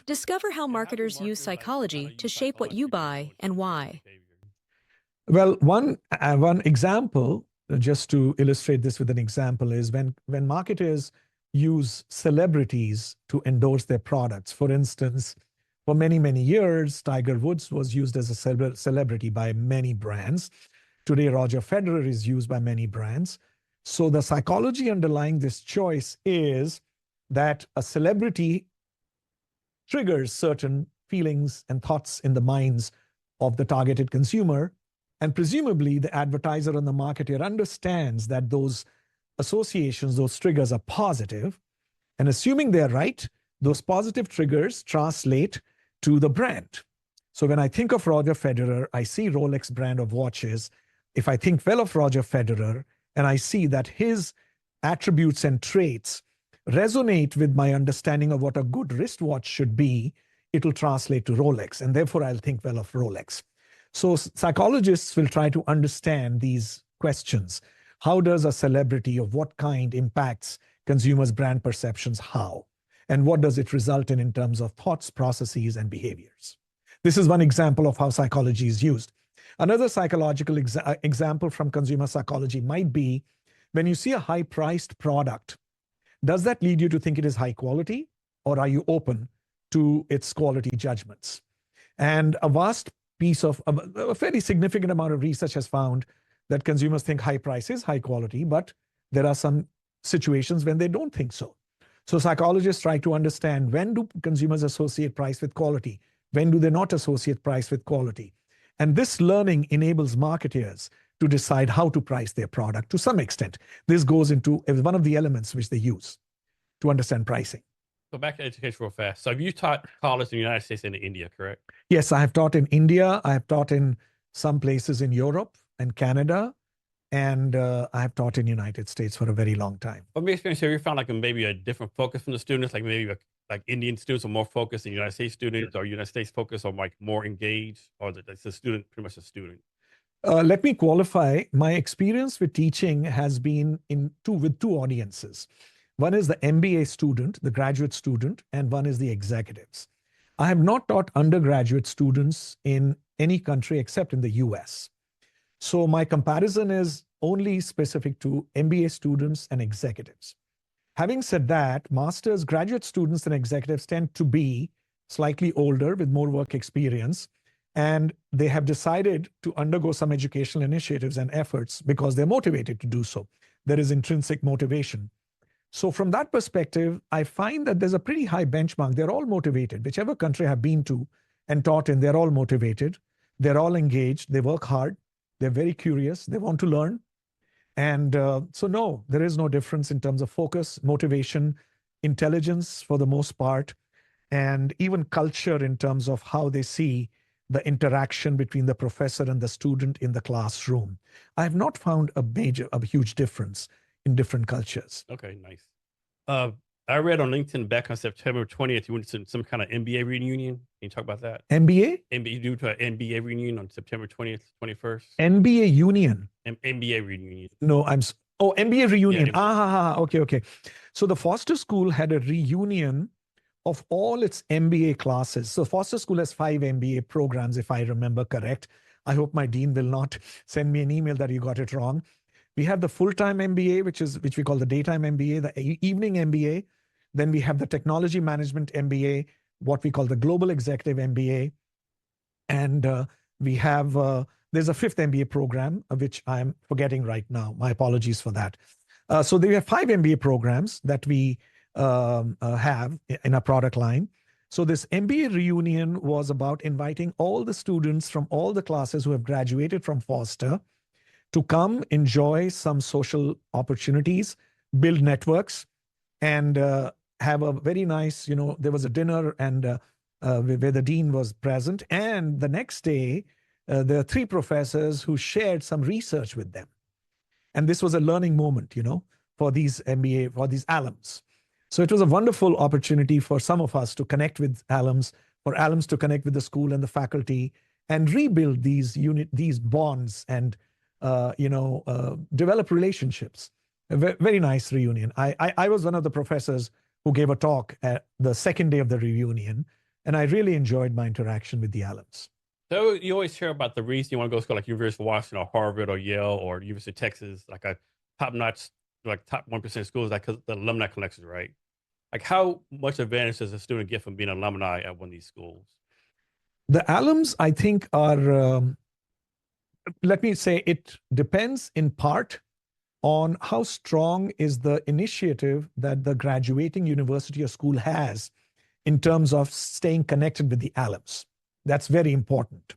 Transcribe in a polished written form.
Discover how marketers use psychology to shape what you buy and why. Well, one example, just to illustrate this with an example, is when marketers use celebrities to endorse their products. For instance, for many, many years, Tiger Woods was used as a celebrity by many brands. Today, Roger Federer is used by many brands. So the psychology underlying this choice is that a celebrity triggers certain feelings and thoughts in the minds of the targeted consumer. And presumably, the advertiser and the marketer understands that those associations, those triggers are positive. And assuming they're right, those positive triggers translate to the brand. So when I think of Roger Federer, I see Rolex brand of watches. If I think well of Roger Federer and I see that his attributes and traits resonate with my understanding of what a good wristwatch should be, it'll translate to Rolex. And therefore, I'll think well of Rolex. So psychologists will try to understand these questions. How does a celebrity of what kind impacts consumers' brand perceptions? How? And what does it result in terms of thoughts, processes, and behaviors? This is one example of how psychology is used. Another psychological example from consumer psychology might be when you see a high-priced product, does that lead you to think it is high quality, or are you open to its quality judgments? And a vast piece of a fairly significant amount of research has found that consumers think high price is high quality, but there are some situations when they don't think so. So psychologists try to understand, when do consumers associate price with quality? When do they not associate price with quality? And this learning enables marketers to decide how to price their product to some extent. This goes into one of the elements which they use to understand pricing. So back to education real fast. So you taught college in the United States and in India, correct? Yes, I have taught in India. I have taught in some places in Europe and Canada. And I have taught in the United States for a very long time. What my experience here, you found like maybe a different focus from the students, like maybe like Indian students are more focused than United States students, or United States focus on like more engaged, or it's a student, pretty much a student? Let me qualify. My experience with teaching has been with two audiences. One is the MBA student, the graduate student, and one is the executives. I have not taught undergraduate students in any country except in the US. So my comparison is only specific to MBA students and executives. Having said that, master's, graduate students and executives tend to be slightly older with more work experience, and they have decided to undergo some educational initiatives and efforts because they're motivated to do so. There is intrinsic motivation. So from that perspective, I find that there's a pretty high benchmark. They're all motivated. Whichever country I've been to and taught in, they're all motivated. They're all engaged. They work hard. They're very curious. They want to learn. And so no, there is no difference in terms of focus, motivation, intelligence for the most part, and even culture in terms of how they see the interaction between the professor and the student in the classroom. I have not found a huge difference in different cultures. Okay, nice. I read on LinkedIn back on September 20th, you went to some kind of MBA reunion. Can you talk about that? MBA? You do to an MBA reunion on September 20th, 21st? MBA union? MBA reunion. No, MBA reunion. Yeah, Okay. So the Foster School had a reunion of all its MBA classes. So Foster School has 5 MBA programs, if I remember correct. I hope my dean will not send me an email that you got it wrong. We have the full-time MBA, which we call the daytime MBA, the evening MBA. Then we have the technology management MBA, what we call the global executive MBA. And we have, there's a 5th MBA program, which I'm forgetting right now. My apologies for that. So we have 5 MBA programs that we have in our product line. So this MBA reunion was about inviting all the students from all the classes who have graduated from Foster to come enjoy some social opportunities, build networks, and have a very nice, there was a dinner and where the dean was present. And the next day, there are 3 professors who shared some research with them. And this was a learning moment, for these MBA, for these alums. So it was a wonderful opportunity for some of us to connect with alums, for alums to connect with the school and the faculty, and rebuild these bonds and develop relationships. A very nice reunion. I was one of the professors who gave a talk at the second day of the reunion, And I really enjoyed my interaction with the alums. So you always hear about the reason you want to go to school, like University of Washington or Harvard or Yale or University of Texas, like a top-notch, like top 1% schools, like 'cause the alumni connections, right? Like how much advantage does a student get from being an alumni at one of these schools? The alums, I think, are, let me say, it depends in part on how strong is the initiative that the graduating university or school has in terms of staying connected with the alums. That's very important.